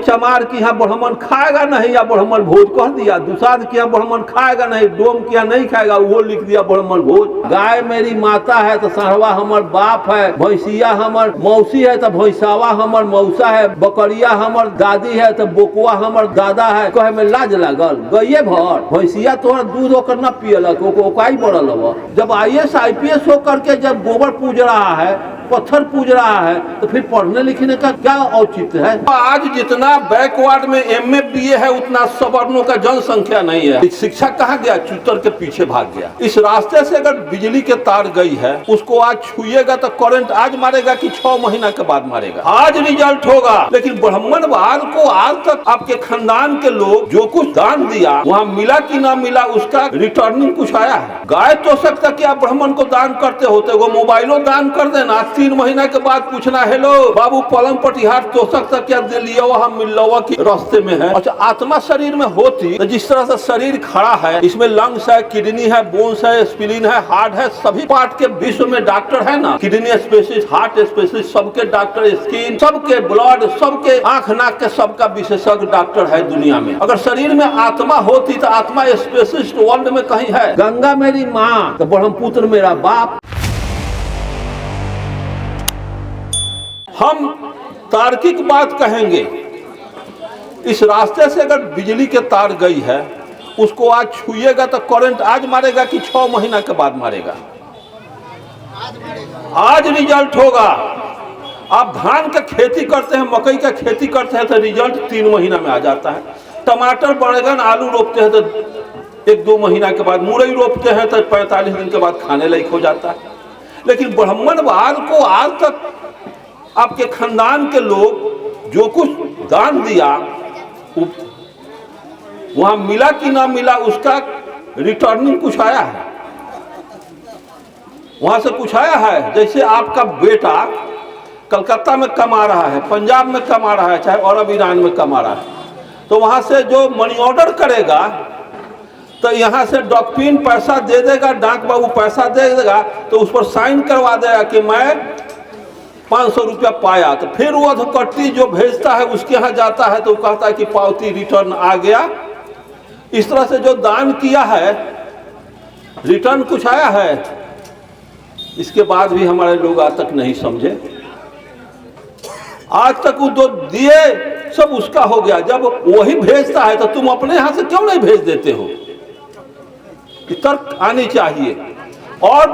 चमार के यहाँ ब्राह्मण खाएगा नहीं या ब्राह्मण भोज कह दिया, दुसाध के यहाँ ब्राह्मण खाएगा नहीं, डोम के यहाँ नहीं खाएगा वो लिख दिया ब्राह्मण भोज। गाय मेरी माता है तो साढ़वा हमर बाप है, भैंसिया हमर मौसी है तो भैंसावा हमर मौसा है, बकरिया हमर दादी है तो बोकुआ हमर दादा है। कहे में लाज लागल, गइये भर भैंसिया तोहर दूध होकर न पियलक, ओकाई बढ़ल हो। जब IAS IPS होकर के जब गोबर पूज रहा है, पत्थर पूज रहा है, तो फिर पढ़ने लिखने का क्या औचित्य है? आज जितना बैकवर्ड में MA BA है उतना सवर्णों का जनसंख्या नहीं है। शिक्षा कहाँ गया? चूतर के पीछे भाग गया। इस रास्ते से अगर बिजली के तार गई है, उसको आज छुएगा तो करंट आज मारेगा कि 6 महीना के बाद मारेगा। आज रिजल्ट होगा। लेकिन ब्राह्मणवाद को आज तक आपके खानदान के लोग जो कुछ दान दिया वहाँ मिला कि ना मिला उसका रिटर्निंग कुछ आया है? गाय तो सकता कि आप ब्राह्मण को दान करते होते, वो मोबाइलों दान कर देना, 3 महीना के बाद पूछना हेलो बाबू पलंग पटिहार तो सकता क्या दे लिया हम मिलवा की रास्ते में है। अच्छा, आत्मा शरीर में होती तो जिस तरह से शरीर खड़ा है, इसमें लंग्स है, किडनी है, बोन्स है, स्प्लीन है, हार्ट है, सभी पार्ट के विश्व में डॉक्टर है ना, किडनी स्पेशलिस्ट, हार्ट स्पेशलिस्ट, सबके डॉक्टर, स्किन सबके, ब्लड सबके, आंख नाक के सबका विशेषज्ञ डॉक्टर है दुनिया में। अगर शरीर में आत्मा होती तो आत्मा स्पेशलिस्ट वर्ल्ड में कहीं है। गंगा मेरी माँ तो ब्रह्मपुत्र मेरा बाप। हम तार्किक बात कहेंगे, इस रास्ते से अगर बिजली के तार गई है, उसको आज छुएगा तो करंट आज मारेगा कि 6 महीना के बाद मारेगा? आज रिजल्ट होगा। आप धान का खेती करते हैं, मकई का खेती करते हैं तो रिजल्ट 3 महीना में आ जाता है। टमाटर, बैगन, आलू रोपते हैं तो 1-2 महीना के बाद, मुरई रोपते हैं तो 45 दिन के बाद खाने लायक हो जाता है। लेकिन ब्राह्मणवाद को आज तक आपके खानदान के लोग जो कुछ दान दिया वहां मिला कि ना मिला उसका रिटर्निंग कुछ आया है? वहां से कुछ आया है? जैसे आपका बेटा कलकत्ता में कमा रहा है, पंजाब में कमा रहा है, चाहे अरब ईरान में कमा रहा है, तो वहां से जो मनी ऑर्डर करेगा तो यहाँ से डॉक्यूमेंट पैसा दे देगा, डाक बाबू पैसा दे देगा, तो उस पर साइन करवा देगा कि मैं 500 रुपया पाया। तो फिर वो अधोकट्टी जो भेजता है उसके यहाँ जाता है तो कहता है कि पावती रिटर्न आ गया। इस तरह से जो दान किया है रिटर्न कुछ आया है? इसके बाद भी हमारे लोग आज तक नहीं समझे। आज तक वो जो दिए सब उसका हो गया। जब वही भेजता है तो तुम अपने यहाँ से क्यों नहीं भेज देते हो? तर्क आनी चाहिए। और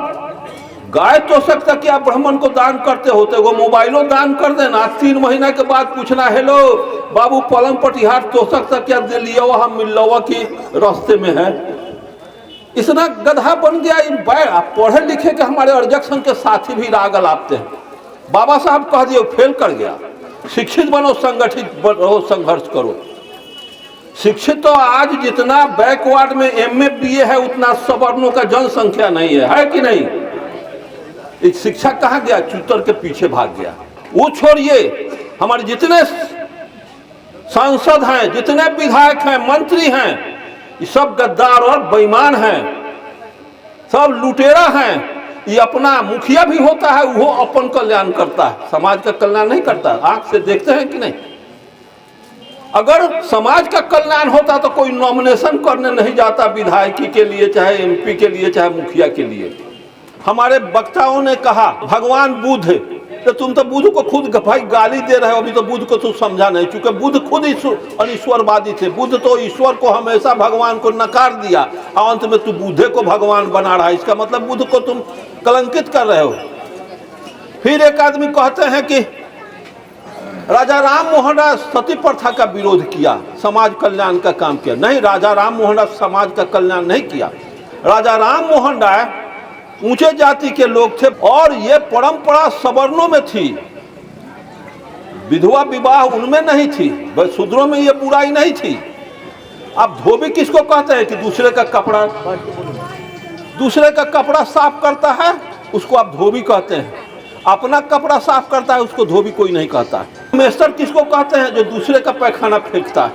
गाय तो सकता कि आप ब्राह्मण को दान करते होते, वो मोबाइलों दान कर देना, 3 महीना के बाद पूछना हेलो बाबू पलंग पटिहार तो सकता क्या दे लिया हम मिलवा की रास्ते में है। इतना गधा बन गया। आप पढ़े लिखे के हमारे अर्जक संघ के साथी भी राग लापते हैं। बाबा साहब कह दिए फेल कर गया। शिक्षित बनो, संगठित बनो, संघर्ष करो। शिक्षित तो आज जितना बैकवर्ड में MA BA है उतना सवर्णों का जनसंख्या नहीं है कि नहीं? एक शिक्षा कहाँ गया? चूतर के पीछे भाग गया। वो छोड़िए, हमारे जितने सांसद हैं, जितने विधायक हैं, मंत्री हैं, ये सब गद्दार और बेईमान हैं, सब लुटेरा हैं। ये अपना मुखिया भी होता है, वो अपन कल्याण करता है, समाज का कल्याण नहीं करता। आंख से देखते हैं कि नहीं? अगर समाज का कल्याण होता तो कोई नॉमिनेशन करने नहीं जाता विधायकी के लिए, चाहे MP के लिए, चाहे मुखिया के लिए। हमारे वक्ताओं ने कहा भगवान बुद्ध, तो तुम तो बुद्ध को खुद भाई गाली दे रहे हो। अभी तो बुद्ध को तुम समझा नहीं, क्योंकि बुद्ध खुद ईश्वरवादी थे। बुद्ध तो ईश्वर को हमेशा भगवान को नकार दिया, और अंत में तू बुद्धे को भगवान बना रहा है। इसका मतलब बुद्ध को तुम कलंकित कर रहे हो। फिर एक आदमी कहते हैं कि राजा राम मोहन राय सती प्रथा का विरोध किया, समाज कल्याण का काम किया। नहीं, राजा राम मोहन राय समाज का कल्याण नहीं किया। राजा राम मोहन राय ऊंचे जाति के लोग थे और ये परंपरा सवर्णों में थी। विधवा विवाह उनमें नहीं थी, शूद्रों में ये बुराई नहीं थी। अब धोबी किसको कहते हैं कि दूसरे का कपड़ा साफ करता है, उसको आप धोबी कहते हैं। अपना कपड़ा साफ करता है उसको धोबी कोई नहीं कहता। मेस्टर किसको कहते हैं? जो दूसरे का पैखाना फेंकता है।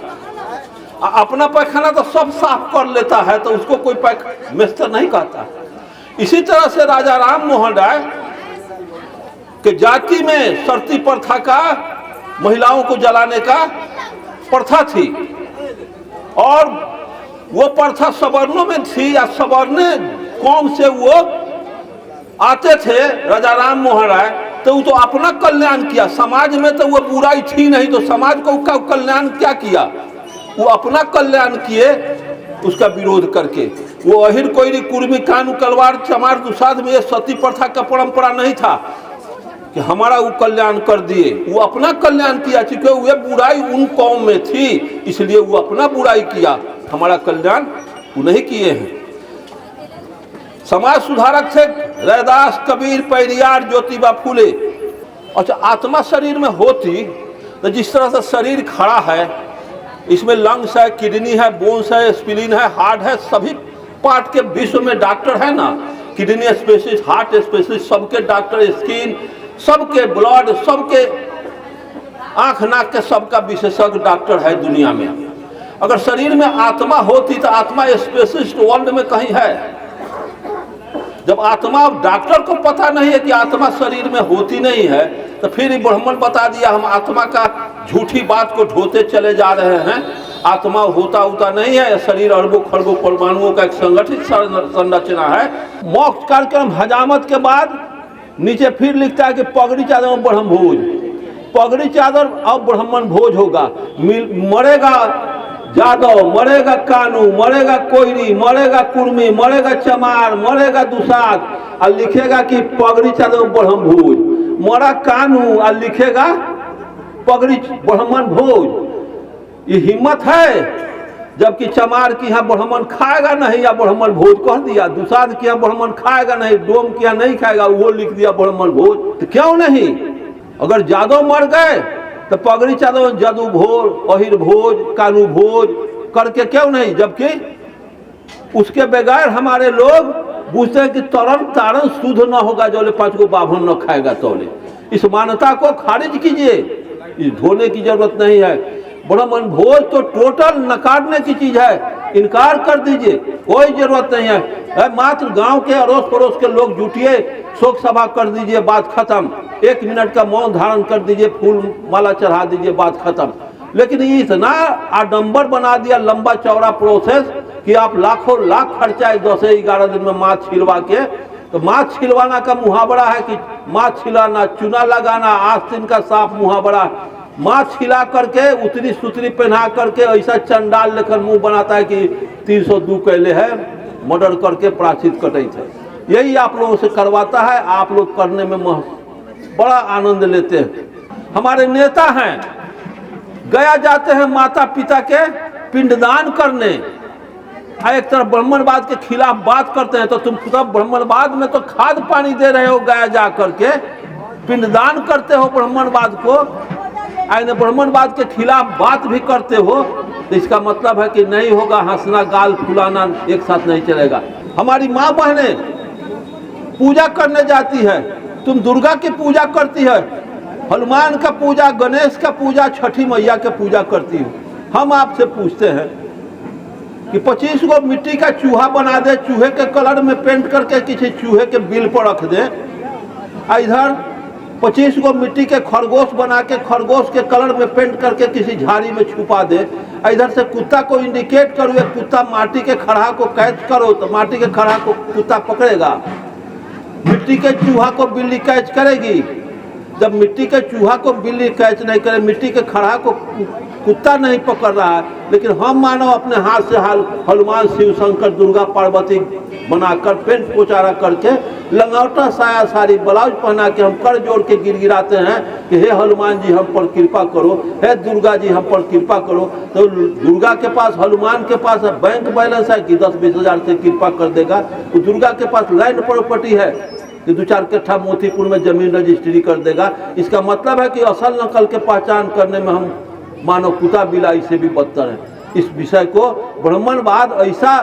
अपना पैखाना तो सब साफ कर लेता है तो उसको कोई मेस्टर नहीं कहता। इसी तरह से राजा राम मोहन राय के जाति में सती प्रथा का, महिलाओं को जलाने का प्रथा थी और वो प्रथा सवर्णों में थी या सवर्ण कौम से वो आते थे। राजा राम मोहन राय तो वो तो अपना कल्याण किया, समाज में तो वो बुराई थी नहीं, तो समाज को उसका कल्याण क्या किया, वो अपना कल्याण किए उसका विरोध करके। वो अहिर कोयरी कुर्मी कानू कलवार चमार दुसाध में ये सती प्रथा का परंपरा नहीं था कि हमारा वो कल्याण कर दिए, वो अपना कल्याण किया, क्योंकि वो बुराई उन कौम में थी इसलिए वो अपना बुराई किया, हमारा कल्याण वो नहीं किए हैं। समाज सुधारक थे रैदास, कबीर, पेरियार, ज्योतिबा फूले। अच्छा, आत्मा शरीर में होती तो जिस तरह से शरीर खड़ा है, इसमें लंग्स है, किडनी है, बोन्स है, स्प्लीन है, हार्ट है, सभी पार्ट के विश्व में डॉक्टर है ना, किडनी स्पेशलिस्ट, हार्ट स्पेशलिस्ट, सबके डॉक्टर, स्किन सबके, ब्लड सबके, आंख नाक के सबका विशेषज्ञ डॉक्टर है दुनिया में। अगर शरीर में आत्मा होती तो आत्मा स्पेशलिस्ट वर्ल्ड में कहीं है। जब आत्मा, डॉक्टर को पता नहीं है कि आत्मा शरीर में होती नहीं है, तो फिर ब्राह्मण बता दिया हम आत्मा का झूठी बात को ढोते चले जा रहे हैं। आत्मा होता नहीं है, शरीर अरबों खरबों परमाणुओं का एक संगठित संरचना है। मोक्ष कार्यक्रम हजामत के बाद नीचे फिर लिखता है कि पगड़ी चादर ब्रह्म भोज, पगड़ी चादर अब ब्राह्मण भोज होगा। मरेगा जादव, मरेगा कानू, मरेगा कोयरी, मरेगा कुर्मी, मरेगा चमार, मरेगा दुसाद, और लिखेगा कि पगड़ी चादर ब्रह्म भोज। मरा कानू और लिखेगा पगड़ी ब्राह्मण भोज। ये हिम्मत है, जबकि चमार की यहाँ ब्राह्मण खाएगा नहीं या ब्राह्मण भोज कह दिया, दुसाद की यहाँ ब्राह्मण खाएगा नहीं, डोम की यहाँ नहीं खाएगा, वो लिख दिया ब्राह्मण भोज। तो क्यों नहीं? अगर जादव मर गए तो पगड़ी चादर जादू भोज, अहिर भोज, कानू भोज करके क्यों नहीं? जबकि उसके बगैर हमारे लोग पूछते हैं कि तरन तारण शुद्ध न होगा जो 5 को बाभन न खाएगा तोले। इस मान्यता को खारिज कीजिए, इस धोने की जरूरत नहीं है। ब्राह्मण भोज तो टोटल नकारने की चीज है, इनकार कर दीजिए, कोई जरूरत नहीं है। मात्र गांव के अड़ोस पड़ोस के लोग जुटिए, शोक सभा कर दीजिए, बात खत्म। 1 मिनट का मौन धारण कर दीजिए, फूल माला चढ़ा दीजिए, बात खत्म। लेकिन ये इतना आडंबर बना दिया, लंबा चौड़ा प्रोसेस, कि आप लाखों लाख खर्चा 10-11 दिन में माछ छिलवा के। तो माछ छिलवाना का मुहावरा है कि माछ छिलाना, चूना लगाना, आस्तीन का साफ मुहावरा। माछ छिला करके उतरी सुतरी पहना करके ऐसा चंडाल लेकर मुंह बनाता है कि 302 कैले है, मर्डर करके प्राचित कटे थे। यही आप लोगों से करवाता है, आप लोग करने में बड़ा आनंद लेते हैं। हमारे नेता हैं, गया जाते हैं माता पिता के पिंडदान करने, एक तरफ ब्राह्मणवाद के खिलाफ बात करते हैं, तो तुम सब ब्राह्मणवाद में तो खाद पानी दे रहे हो, गया जा करके पिंडदान करते हो ब्राह्मणवाद को, आइने ब्राह्मणवाद के खिलाफ बात भी करते हो। तो इसका मतलब है कि नहीं होगा, हंसना गाल फुलाना एक साथ नहीं चलेगा। हमारी माँ बहनें पूजा करने जाती है, तुम दुर्गा की पूजा करती है, हनुमान का पूजा, गणेश का पूजा, छठी मैया के पूजा करती हो। हम आपसे पूछते हैं कि 25 को मिट्टी का चूहा बना दे, चूहे के कलर में पेंट करके किसी चूहे के बिल पर रख दे, इधर 25 को मिट्टी के खरगोश बना के खरगोश के कलर में पेंट करके किसी झाड़ी में छुपा दे, इधर से कुत्ता को इंडिकेट करो, एक कुत्ता माटी के खड़ा को कैच करो तो माटी के खड़ा को कुत्ता पकड़ेगा, मिट्टी के चूहा को बिल्ली कैच करेगी। जब मिट्टी के चूहा को बिल्ली कैच नहीं करे, मिट्टी के खड़ा को कुत्ता नहीं पकड़ रहा है, लेकिन हम मानो अपने हाथ से हनुमान, शिव शंकर, दुर्गा पार्वती बनाकर पेंट पोचारा करके, लंगौटा साया साड़ी ब्लाउज पहना के हम कर जोड़ के गिड़गिड़ाते हैं कि हे हनुमान जी हम पर कृपा करो, हे दुर्गा जी हम पर कृपा करो। तो दुर्गा के पास, हनुमान के पास बैंक बैलेंस है कि 10-20 हज़ार से कृपा कर देगा। तो दुर्गा के पास लैंड प्रॉपर्टी है कि 2-4 कट्ठा मोतीपुर में जमीन रजिस्ट्री कर देगा। इसका मतलब है कि असल नकल के पहचान करने में हम मानव कुत्ता बिलाई से भी बदतर है। इस विषय को ब्राह्मणवाद ऐसा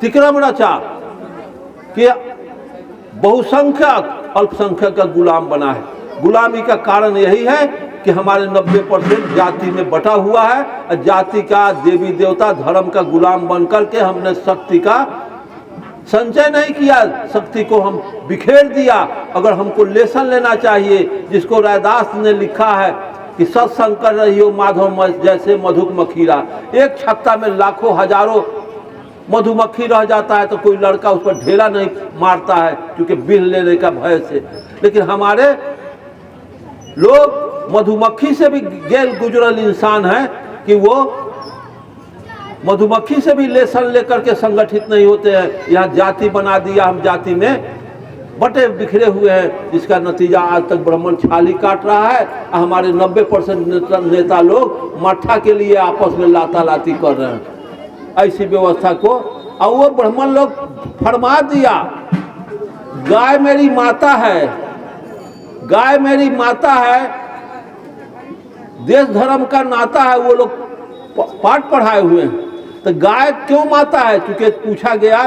तिक्रम रचा कि बहुसंख्यक अल्पसंख्यक का गुलाम बना है। गुलामी का कारण यही है कि हमारे 90% जाति में बटा हुआ है, जाति का, देवी देवता, धर्म का गुलाम बनकर के हमने शक्ति का संचय नहीं किया, शक्ति को हम बिखेर दिया। अगर हमको लेसन लेना चाहिए, जिसको रैदास ने लिखा है कि सत्संग कर रही हो माधव जैसे मधुक मखीरा। एक छत्ता में लाखों हजारों मधुमक्खी रह जाता है तो कोई लड़का उस पर ढेला नहीं मारता है क्योंकि बिल लेने का भय से। लेकिन हमारे लोग मधुमक्खी से भी गैर गुजरल इंसान है कि वो मधुमक्खी से भी लेसन लेकर के संगठित नहीं होते हैं। यहाँ जाति बना दिया, हम जाति में बटे बिखरे हुए हैं, जिसका नतीजा आज तक ब्राह्मण छाली काट रहा है। हमारे 90% नेता लोग मठा के लिए आपस में लाता लाती कर रहे हैं ऐसी व्यवस्था को। और वो ब्राह्मण लोग फरमा दिया, गाय मेरी माता है, गाय मेरी माता है, देश धर्म का नाता है। वो लोग पाठ पढ़ाए हुए हैं। तो गाय क्यों माता है? क्योंकि पूछा गया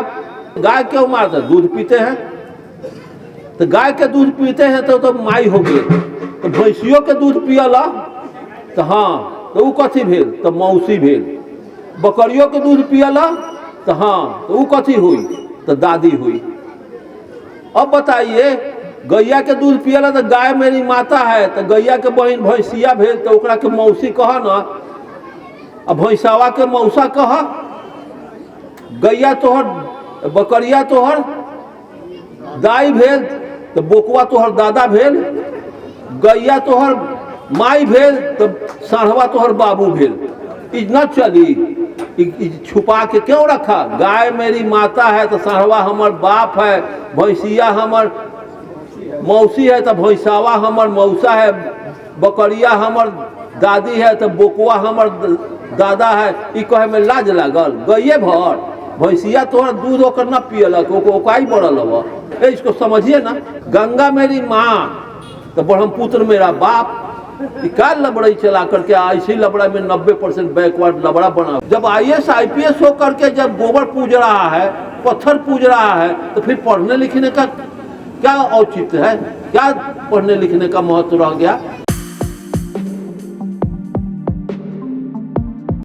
गाय क्यों माता है? दूध पीते हैं, तो गाय के दूध पीते हैं तो माई हो गए। तो भैंसियों के दूध पियला तो हाँ, तो वो कथी भेल? तो मौसी भेल। बकरियों के दूध पियला तो हाँ, तो वो कथी हुई? तो दादी हुई। अब बताइए, गैया के दूध पियला तो गाय मेरी माता है, तो गैया के बहन भैंसिया भेल तो ओकरा के मौसी कह ना, अब भैंसावा के मौसा कह। गैया तोहर, बकरिया तोहर दाई भेल तो बोकवा तोहर दादा भेल। गैया तोहर माई भेल तो साढ़वा तोहर बाबू भेल। इतना चली, छुपा के क्यों रखा? गाय मेरी माता है तो साढ़वा हमर बाप है, भैंसिया हमर मौसी है तो भैंसावा हमर मौसा है, बकरिया हमर दादी है तो बोकवा हमर दादा है। ई कहे में लाज लागल? गैये भर भैंसिया तोहर दूध ओकर न पियलक, ओकाई बढ़ल हुआ। इसको समझिए ना। गंगा मेरी माँ तो ब्रह्मपुत्र मेरा बाप। क्या लबड़ाई चला करके ऐसी लबड़ा में 90% बैकवर्ड लबड़ा बना। जब IAS IPS हो करके जब गोबर पूज रहा है, पत्थर पूज रहा है, तो फिर पढ़ने लिखने का क्या औचित्य है? क्या पढ़ने लिखने का महत्व रह गया?